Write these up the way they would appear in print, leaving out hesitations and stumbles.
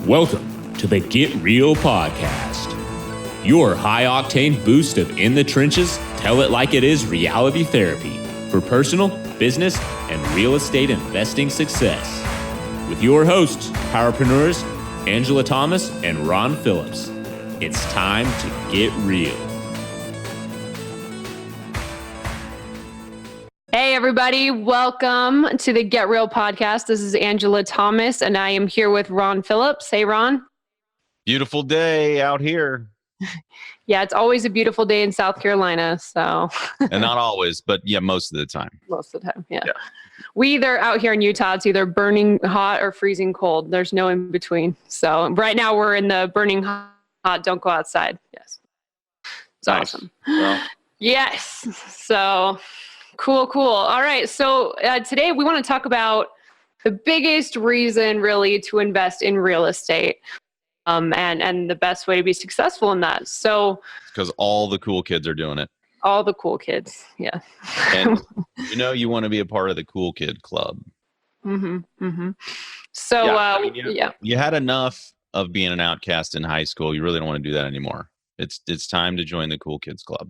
Welcome to the Get Real Podcast, your high-octane boost of in the trenches, tell it like it is reality therapy for personal, business, and real estate investing success. With your hosts, powerpreneurs, Angela Thomas and Ron Phillips. It's time to get real. Hey, everybody. Welcome to the Get Real Podcast. This is Angela Thomas, and I am here with Ron Phillips. Hey, Ron. Beautiful day out here. Yeah, it's always a beautiful day in South Carolina. So, And not always, but yeah, most of the time. Most of the time, yeah. We either out here in Utah, it's either burning hot or freezing cold. There's no in between. So right now we're in the burning hot, don't go outside. Yes. It's nice. Awesome. Well. Yes. So cool. All right. So today we want to talk about the biggest reason really to invest in real estate. And the best way to be successful in that. So, because all the cool kids are doing it. All the cool kids, yeah. And you want to be a part of the cool kid club. So, you had enough of being an outcast in high school. You really don't want to do that anymore. It's time to join the cool kids club.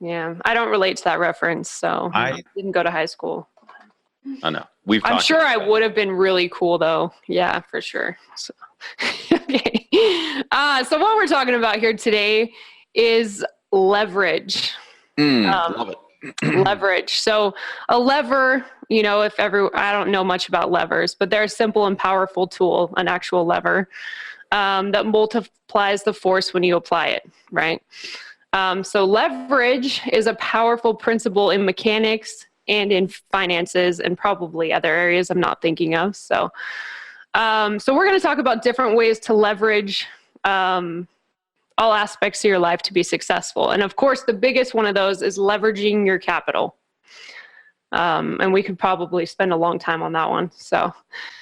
Yeah, I don't relate to that reference, so I didn't go to high school. I know. I'm sure I would have been really cool, though. Yeah, for sure. So. Okay. So what we're talking about here today is leverage. Love it. Leverage. So a lever, I don't know much about levers, but they're a simple and powerful tool, an actual lever, that multiplies the force when you apply it, right? So leverage is a powerful principle in mechanics and in finances and probably other areas I'm not thinking of. So we're going to talk about different ways to leverage all aspects of your life to be successful. And of course, the biggest one of those is leveraging your capital. And we could probably spend a long time on that one. So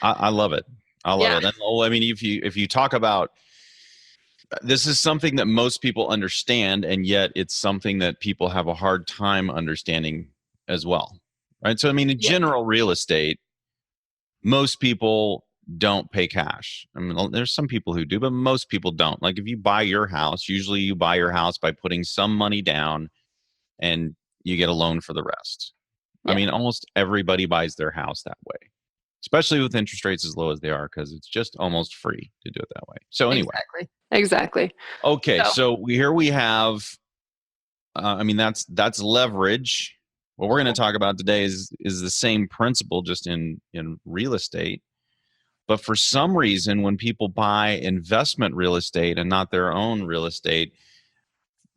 I love it. I love it. And, I mean, if you talk about, this is something that most people understand, and yet it's something that people have a hard time understanding as well. Right. So, I mean, in general real estate, most people don't pay cash. I mean, there's some people who do, but most people don't. Like if you buy your house, usually you buy your house by putting some money down and you get a loan for the rest. Yeah. I mean, almost everybody buys their house that way, especially with interest rates as low as they are, because it's just almost free to do it that way. So anyway. Exactly. Okay. So here we have, that's leverage. What we're going to talk about today is the same principle just in real estate. But for some reason, when people buy investment real estate and not their own real estate,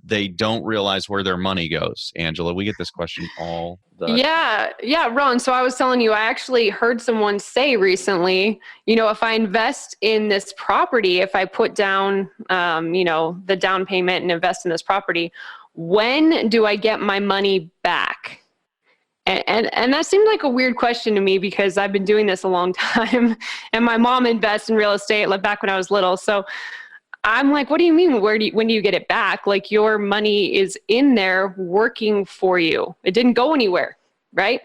they don't realize where their money goes. Angela, we get this question all the time. Yeah, Ron. So I was telling you, I actually heard someone say recently, if I invest in this property, if I put down, the down payment and invest in this property, when do I get my money back? And that seemed like a weird question to me because I've been doing this a long time and my mom invests in real estate back when I was little. So I'm like, what do you mean? When do you get it back? Like your money is in there working for you. It didn't go anywhere, right?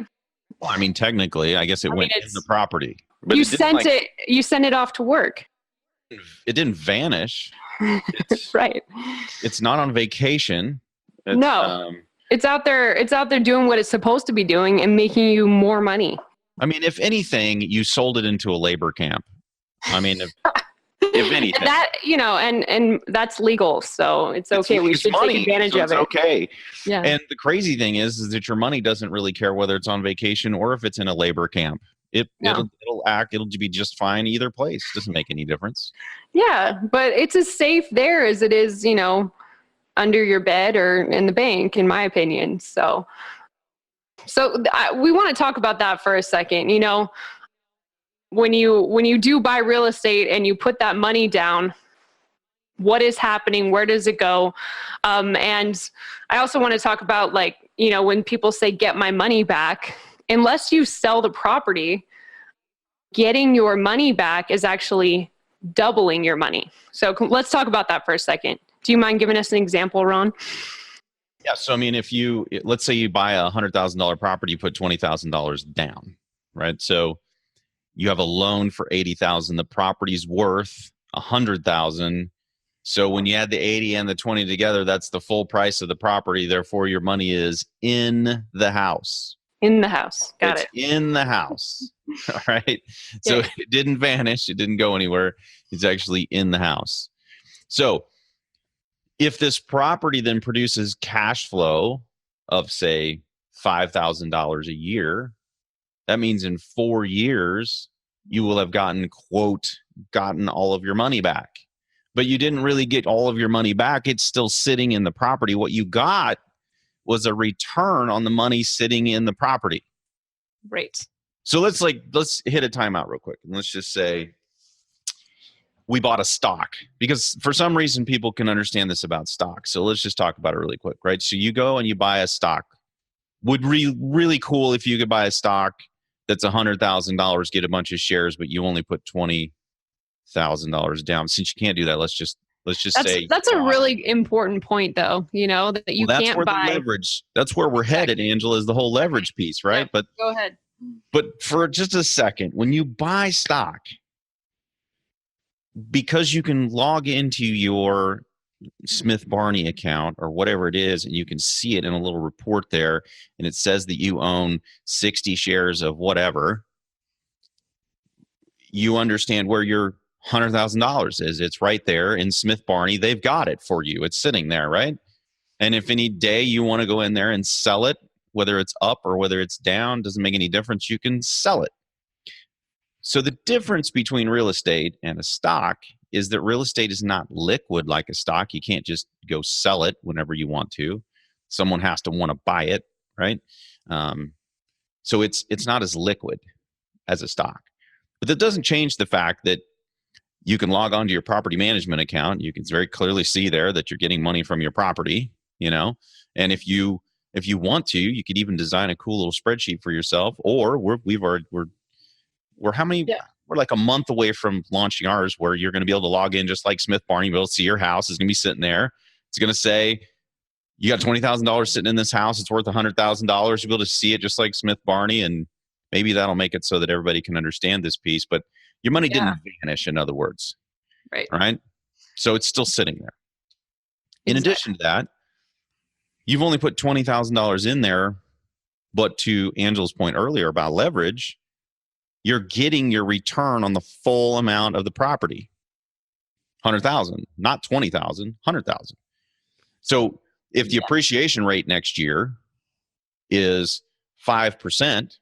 Well, I mean, technically, I guess it went in the property. But you sent it off to work. It didn't vanish. Right. It's not on vacation. It's out there doing what it's supposed to be doing and making you more money. I mean, if anything, you sold it into a labor camp. I mean, if anything. And that, and that's legal. So it's okay. We should take advantage of it. Okay. Yeah. And the crazy thing is that your money doesn't really care whether it's on vacation or if it's in a labor camp. It'll be just fine either place. Doesn't make any difference. Yeah. But it's as safe there as it is, under your bed or in the bank, in my opinion. So we want to talk about that for a second. When you do buy real estate and you put that money down, what is happening? Where does it go? And I also want to talk about when people say, get my money back, unless you sell the property, getting your money back is actually doubling your money. So let's talk about that for a second. Do you mind giving us an example, Ron? Yeah. So, I mean, let's say you buy a $100,000 property, you put $20,000 down, right? So you have a loan for $80,000. The property's worth 100,000. So when you add the 80 and the 20 together, that's the full price of the property. Therefore, your money is in the house. In the house. Got It's it. in the house. All right. So Yeah. it didn't vanish. It didn't go anywhere. It's actually in the house. So if this property then produces cash flow of, say, $5,000 a year, that means in 4 years, you will have gotten all of your money back. But you didn't really get all of your money back. It's still sitting in the property. What you got was a return on the money sitting in the property. Right. So let's hit a timeout real quick. And let's just say we bought a stock, because for some reason people can understand this about stock. So let's just talk about it really quick, right? So you go and you buy a stock. Would be really cool if you could buy a stock that's $100,000, get a bunch of shares, but you only put $20,000 down. Since you can't do that, let's just say that's a really important point, though. That you that's can't where buy. the leverage. That's where we're headed, Angela, is the whole leverage piece, right? Yeah, but go ahead. But for just a second, when you buy stock, because you can log into your Smith Barney account or whatever it is, and you can see it in a little report there, and it says that you own 60 shares of whatever, you understand where your $100,000 is. It's right there in Smith Barney. They've got it for you. It's sitting there, right? And if any day you want to go in there and sell it, whether it's up or whether it's down, doesn't make any difference. You can sell it. So the difference between real estate and a stock is that real estate is not liquid like a stock. You can't just go sell it whenever you want to. Someone has to want to buy it, right? So it's not as liquid as a stock. But that doesn't change the fact that you can log on to your property management account. You can very clearly see there that you're getting money from your property, and if you want to, you could even design a cool little spreadsheet for yourself. Or we're how many? Yeah. We're like a month away from launching ours, where you're going to be able to log in just like Smith Barney. You'll be able to see your house. It's going to be sitting there. It's going to say you got $20,000 sitting in this house. It's worth $100,000. You'll be able to see it just like Smith Barney, and maybe that'll make it so that everybody can understand this piece. But your money didn't vanish, in other words. Right. So it's still sitting there. In addition to that, you've only put $20,000 in there, but to Angela's point earlier about leverage, you're getting your return on the full amount of the property. 100,000, not 20,000, 100,000. So if the appreciation rate next year is 5%,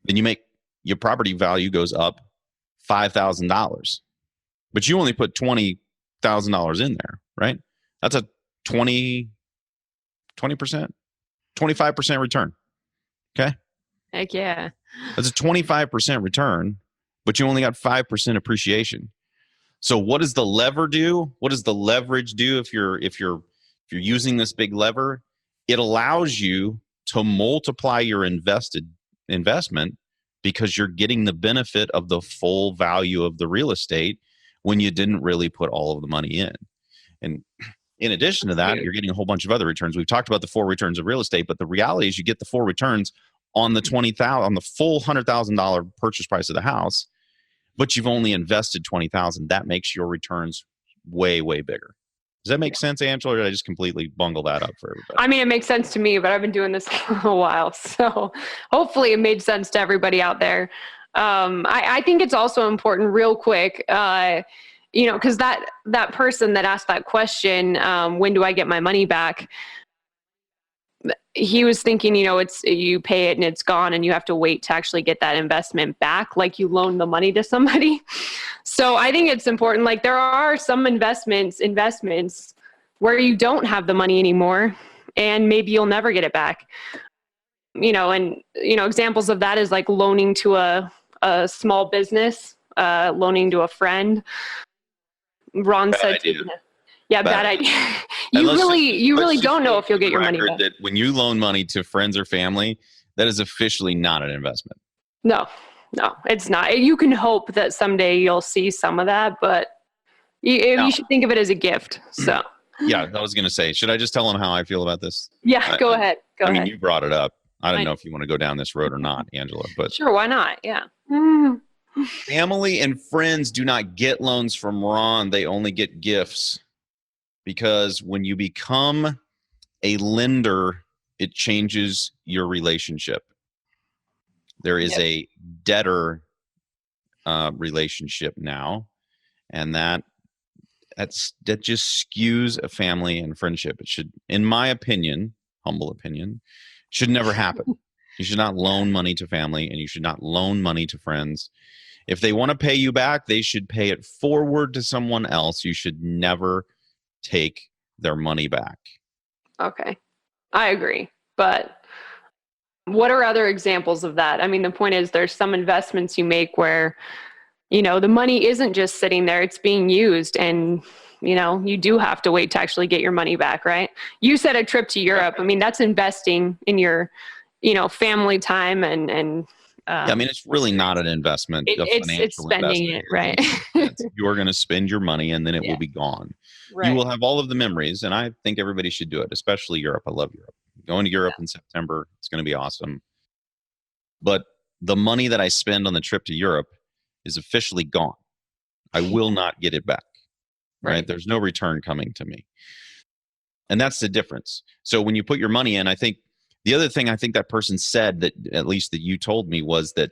then your property value goes up $5,000. But you only put $20,000 in there, right? That's a 20%, 25% return. Okay? Heck yeah. That's a 25% return, but you only got 5% appreciation. So what does the lever do? What does the leverage do if you're using this big lever? It allows you to multiply your investment, because you're getting the benefit of the full value of the real estate when you didn't really put all of the money in. And in addition to that, you're getting a whole bunch of other returns. We've talked about the 4 returns of real estate, but the reality is you get the 4 returns on the on the full $100,000 purchase price of the house, but you've only invested $20,000. That makes your returns way, way bigger. Does that make sense, Angela, or did I just completely bungle that up for everybody? I mean, it makes sense to me, but I've been doing this for a while, so hopefully it made sense to everybody out there. I think it's also important, real quick, because that person that asked that question, when do I get my money back? He was thinking, it's you pay it and it's gone, and you have to wait to actually get that investment back, like you loan the money to somebody. So I think it's important. Like, there are some investments where you don't have the money anymore, and maybe you'll never get it back. Examples of that is like loaning to a small business, loaning to a friend. Ron said, bad idea. You really don't know if you'll get your money back. That when you loan money to friends or family, that is officially not an investment. No, it's not. You can hope that someday you'll see some of that, but you should think of it as a gift. So. Yeah, I was going to say, should I just tell them how I feel about this? Yeah, go ahead. Go ahead. I mean, you brought it up. I don't know if you want to go down this road or not, Angela, but sure, why not? Yeah. Mm. Family and friends do not get loans from Ron. They only get gifts, because when you become a lender, it changes your relationship. There is Yep. a debtor relationship now, and that just skews a family and friendship. It should, in my opinion, humble opinion, should never happen. You should not loan money to family, and you should not loan money to friends. If they want to pay you back, they should pay it forward to someone else. You should never take their money back. Okay. I agree. But what are other examples of that? I mean, the point is there's some investments you make where, the money isn't just sitting there, it's being used, and you do have to wait to actually get your money back, right? You said a trip to Europe. I mean, that's investing in your, family time and Yeah, I mean, it's really not an investment, a it's financial spending investment. it, right? You're going to spend your money, and then it Yeah. will be gone. Right. You will have all of the memories, and I think everybody should do it, especially Europe. I love Europe. Going to Europe in September, it's going to be awesome. But the money that I spend on the trip to Europe is officially gone. I will not get it back. Right? There's no return coming to me. And that's the difference. So when you put your money in, I think the other thing I think that person said, that at least that you told me, was that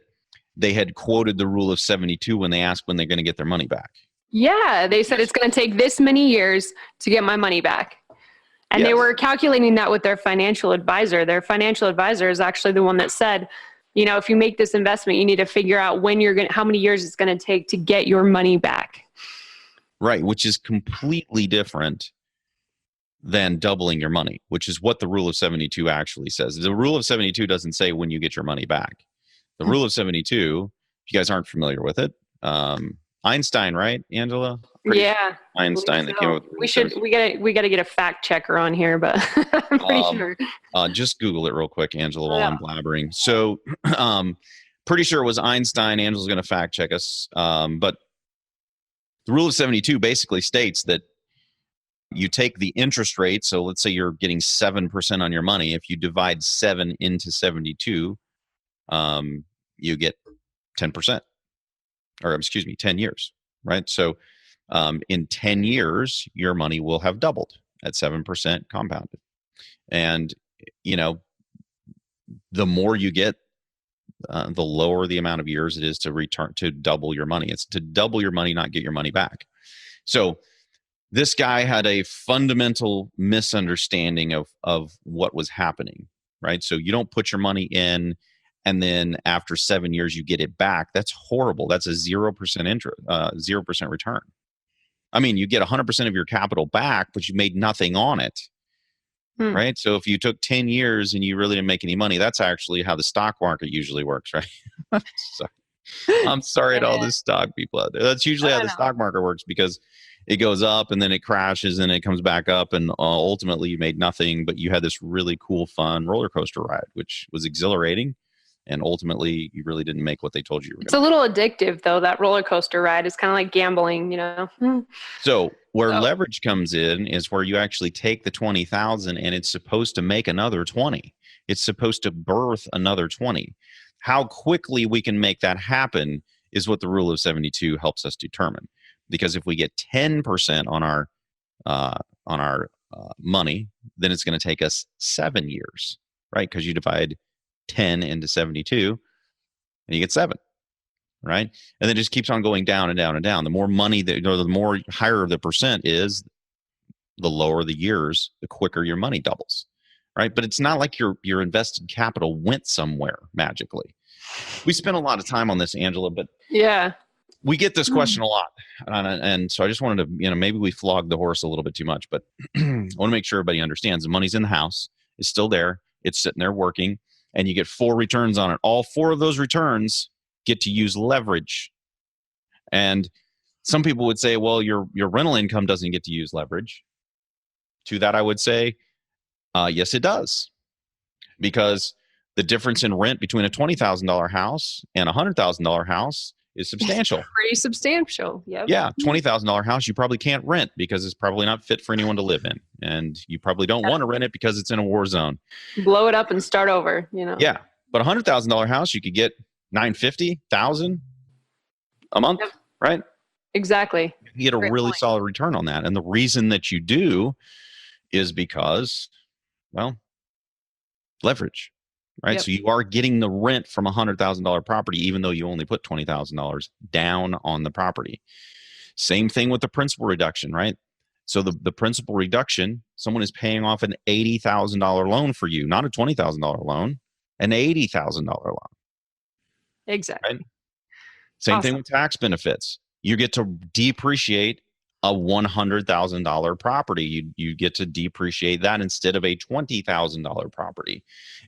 they had quoted the rule of 72 when they asked when they're going to get their money back. Yeah, they said it's going to take this many years to get my money back. And they were calculating that with their financial advisor. Their financial advisor is actually the one that said, if you make this investment, you need to figure out how many years it's going to take to get your money back. Right, which is completely different than doubling your money, which is what the rule of 72 actually says. The rule of 72 doesn't say when you get your money back. The rule of 72, if you guys aren't familiar with it, Einstein, right, Angela? Yeah, Einstein that came up with we got to get a fact checker on here, but I'm pretty sure. Just Google it real quick, Angela, while I'm blabbering. So, pretty sure it was Einstein. Angela's going to fact check us. But the rule of 72 basically states that you take the interest rate. So let's say you're getting 7% on your money. If you divide 7 into 72, you get 10%, or excuse me, 10 years, right? So in 10 years, your money will have doubled at 7% compounded. And, the more you get, the lower the amount of years it is to double your money. It's to double your money, not get your money back. So this guy had a fundamental misunderstanding of what was happening, right? So you don't put your money in, and then after 7 years you get it back. That's horrible. That's a 0% interest, 0% return. I mean, you get 100% of your capital back, but you made nothing on it, right? So if you took 10 years and you really didn't make any money, that's actually how the stock market usually works, right? I'm sorry to all the stock people out there. That's usually how the stock market works, because it goes up and then it crashes and it comes back up, and ultimately you made nothing, but you had this really cool, fun roller coaster ride, which was exhilarating. And ultimately, you really didn't make what they told you. It's a little addictive, though. That roller coaster ride is kind of like gambling, So where leverage comes in is where you actually take the 20,000 and it's supposed to make another 20. It's supposed to birth another 20. How quickly we can make that happen is what the rule of 72 helps us determine. Because if we get 10% on our money, then it's going to take us 7 years, right? Because you divide 10 into 72 and you get 7, right? And then it just keeps on going down and down and down. The more money the more higher the percent is, the lower the years, the quicker your money doubles, right? But it's not like your invested capital went somewhere magically. We spent a lot of time on this, Angela, but we get this question a lot. And so I just wanted to, maybe we flogged the horse a little bit too much, but I want to make sure everybody understands the money's in the house. It's still there. It's sitting there working. And you get 4 returns on it. All 4 of those returns get to use leverage. And some people would say, well, your rental income doesn't get to use leverage. To that, I would say, yes, it does. Because the difference in rent between a $20,000 house and a $100,000 house is substantial. Pretty substantial. Yep. Yeah. $20,000 house you probably can't rent because it's probably not fit for anyone to live in. And you probably don't want to rent it because it's in a war zone. Blow it up and start over, Yeah. But $100,000 house, you could get $950,000, a month, Yep. right? Exactly. You get a Great really point. solid return on that. And the reason that you do is because, well, leverage, right? Yep. So you are getting the rent from a $100,000 property, even though you only put $20,000 down on the property. Same thing with the principal reduction, right? So the principal reduction, someone is paying off an $80,000 loan for you, not a $20,000 loan, an $80,000 loan, Exactly. right? Same thing Awesome. with tax benefits. You get to depreciate a $100,000 property. You get to depreciate that instead of a $20,000 property.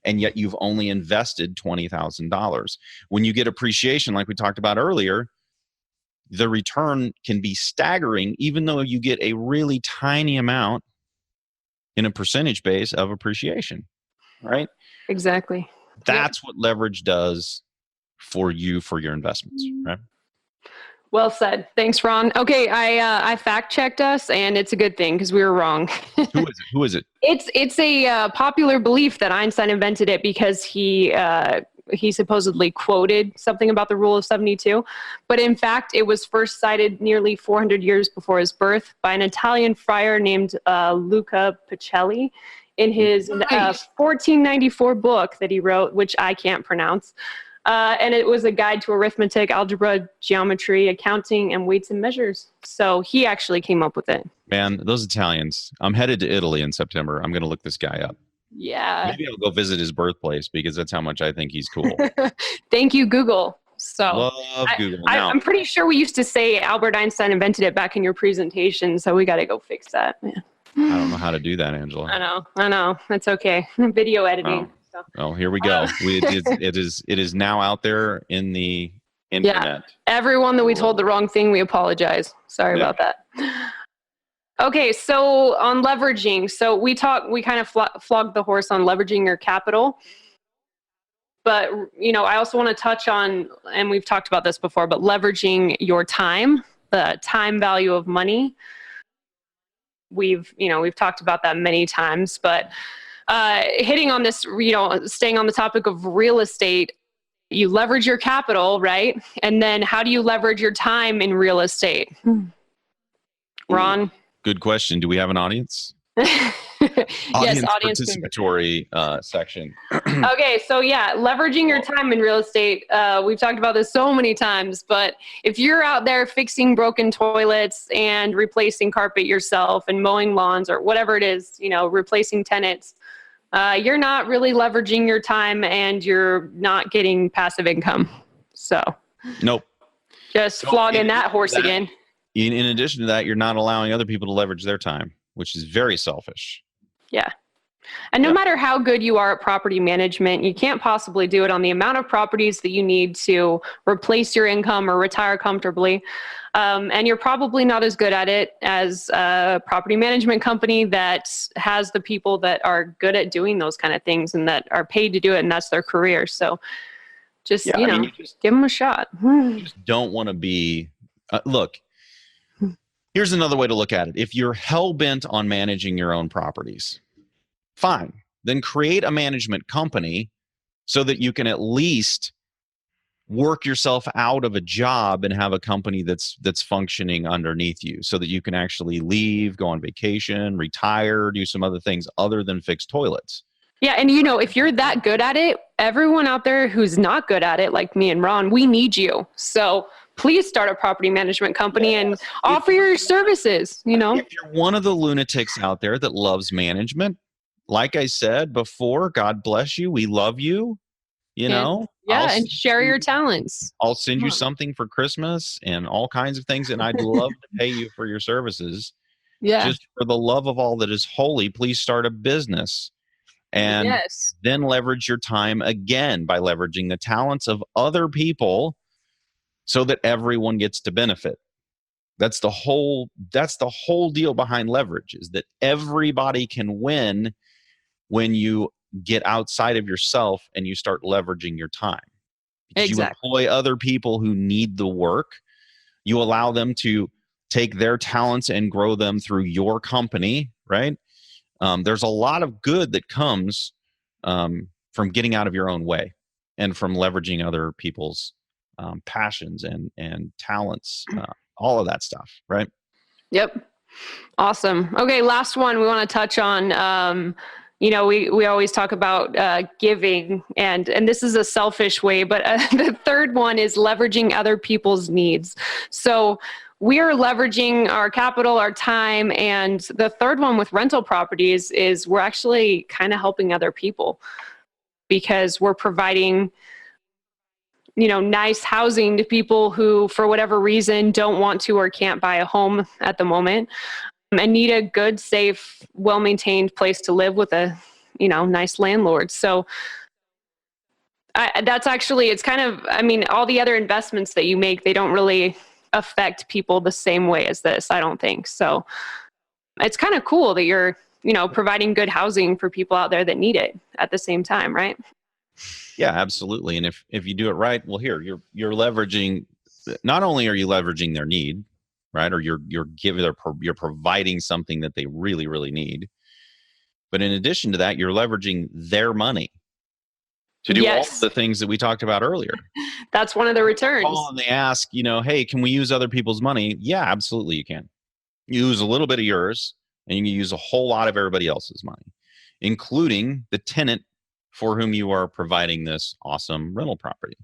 And yet you've only invested $20,000. When you get appreciation, like we talked about earlier, the return can be staggering, even though you get a really tiny amount in a percentage base of appreciation, right? Exactly. That's what leverage does for you for your investments, right? Well said. Thanks, Ron. Okay, I fact checked us, and it's a good thing because we were wrong. Who is it? Who is it? It's a popular belief that Einstein invented it because he supposedly quoted something about the rule of 72, but in fact it was first cited nearly 400 years before his birth by an Italian friar named Luca Pacelli in his Nice. 1494 book that he wrote, which I can't pronounce. And it was a guide to arithmetic, algebra, geometry, accounting, and weights and measures. So he actually came up with it. Man, those Italians. I'm headed to Italy in September. I'm going to look this guy up. Yeah. Maybe I'll go visit his birthplace because that's how much I think he's cool. Thank you, Google. So Love Google. Now, I'm pretty sure we used to say Albert Einstein invented it back in your presentation. So we got to go fix that. Yeah. I don't know how to do that, Angela. I know. That's okay. Video editing. Oh, So. oh here we go. It is now out there in the internet. Yeah. Everyone that we told the wrong thing, we apologize. Sorry about that. Okay, so on leveraging, so we kind of flogged the horse on leveraging your capital. But, I also want to touch on, and we've talked about this before, but leveraging your time, the time value of money. We've talked about that many times, but hitting on this, staying on the topic of real estate, you leverage your capital, right? And then how do you leverage your time in real estate? Ron? Ooh, good question. Do we have an audience? Yes, audience participatory section. Okay, so yeah, leveraging your time in real estate. We've talked about this so many times, but if you're out there fixing broken toilets and replacing carpet yourself and mowing lawns or whatever it is, replacing tenants, you're not really leveraging your time and you're not getting passive income. So, nope. Just flogging that horse again. In addition to that, you're not allowing other people to leverage their time, which is very selfish. Yeah. And no matter how good you are at property management, you can't possibly do it on the amount of properties that you need to replace your income or retire comfortably. And you're probably not as good at it as a property management company that has the people that are good at doing those kind of things and that are paid to do it, and that's their career. So just, give them a shot. You just don't want to be, look, here's another way to look at it. If you're hell-bent on managing your own properties, fine. Then create a management company so that you can at least work yourself out of a job and have a company that's functioning underneath you so that you can actually leave, go on vacation, retire, do some other things other than fix toilets. Yeah, and if you're that good at it, everyone out there who's not good at it, like me and Ron, we need you. So please start a property management company and offer your services, If you're one of the lunatics out there that loves management, like I said before, God bless you. We love you. Yeah, and share your talents. I'll send you something for Christmas and all kinds of things, and I'd love to pay you for your services. Yeah. Just for the love of all that is holy, please start a business. And then leverage your time again by leveraging the talents of other people so that everyone gets to benefit. That's the whole deal behind leverage, is that everybody can win when you get outside of yourself and you start leveraging your time. Because you employ other people who need the work. You allow them to take their talents and grow them through your company, right? There's a lot of good that comes from getting out of your own way and from leveraging other people's passions and talents, all of that stuff, right? Yep. Awesome. Okay, last one we want to touch on. We always talk about giving, and this is a selfish way, but the third one is leveraging other people's needs. So we are leveraging our capital, our time, and the third one with rental properties is we're actually kind of helping other people because we're providing nice housing to people who, for whatever reason, don't want to or can't buy a home at the moment and need a good, safe, well-maintained place to live with a, nice landlord. So that's actually, it's kind of, all the other investments that you make, they don't really affect people the same way as this, I don't think. So it's kind of cool that you're, providing good housing for people out there that need it at the same time, right? Yeah, absolutely. And if you do it right, well, here you're leveraging. Not only are you leveraging their need, right, or you're providing something that they really, really need, but in addition to that, you're leveraging their money to do all of the things that we talked about earlier. That's one of the returns. And they ask, hey, can we use other people's money? Yeah, absolutely, you can. You use a little bit of yours, and you can use a whole lot of everybody else's money, including the tenant for whom you are providing this awesome rental property,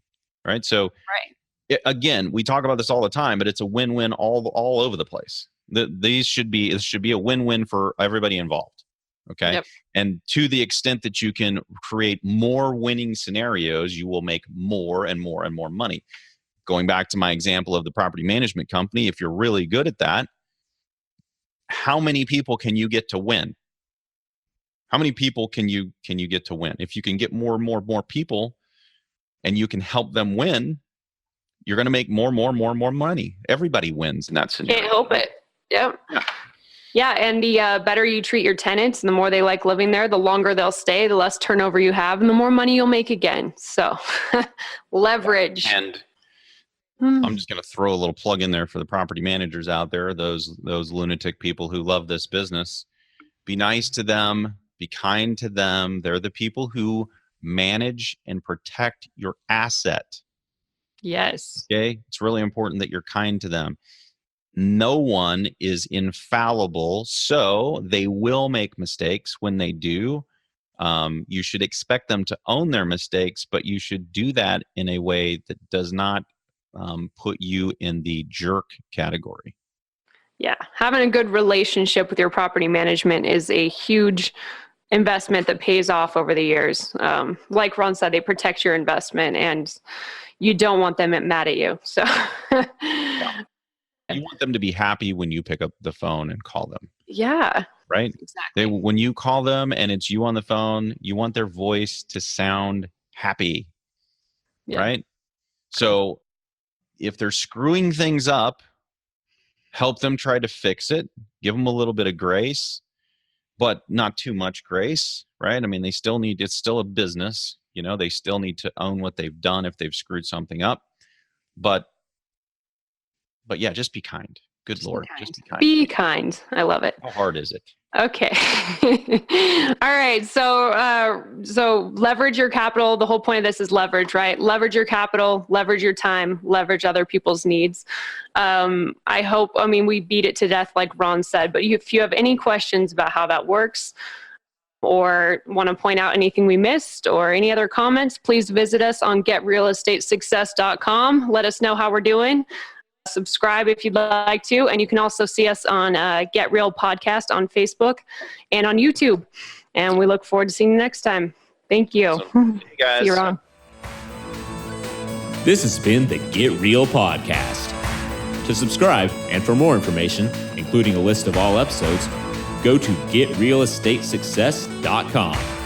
right? So, again, we talk about this all the time, but it's a win-win all over the place. This should be a win-win for everybody involved, okay? Yep. And to the extent that you can create more winning scenarios, you will make more and more and more money. Going back to my example of the property management company, if you're really good at that, how many people can you get to win? How many people can you get to win? If you can get more and more people and you can help them win, you're going to make more money. Everybody wins in that scenario. Can't help it. Yep. Yeah. And the better you treat your tenants and the more they like living there, the longer they'll stay, the less turnover you have and the more money you'll make again. So leverage. And I'm just going to throw a little plug in there for the property managers out there, those lunatic people who love this business. Be nice to them. Be kind to them. They're the people who manage and protect your asset. Yes. Okay. It's really important that you're kind to them. No one is infallible, so they will make mistakes. When they do, you should expect them to own their mistakes, but you should do that in a way that does not put you in the jerk category. Yeah. Having a good relationship with your property management is a huge investment that pays off over the years. Like Ron said, they protect your investment and you don't want them mad at you. So yeah. You want them to be happy when you pick up the phone and call them. Yeah. Right? Exactly. When you call them and it's you on the phone, you want their voice to sound happy. Yeah. Right? So if they're screwing things up, help them try to fix it. Give them a little bit of grace, but not too much grace, right? I mean, it's still a business. They still need to own what they've done if they've screwed something up. But yeah, just be kind. Good Lord, just be kind. Be kind. I love it. How hard is it? Okay. All right. So leverage your capital. The whole point of this is leverage, right? Leverage your capital, leverage your time, leverage other people's needs. We beat it to death, like Ron said, but if you have any questions about how that works or want to point out anything we missed or any other comments, please visit us on getrealestatesuccess.com. Let us know how we're doing. Subscribe if you'd like to, and you can also see us on Get Real Podcast on Facebook and on YouTube. And we look forward to seeing you next time. Thank you. Awesome. Hey guys. See you, Ron. This has been the Get Real Podcast. To subscribe and for more information, including a list of all episodes, go to getrealestatesuccess.com.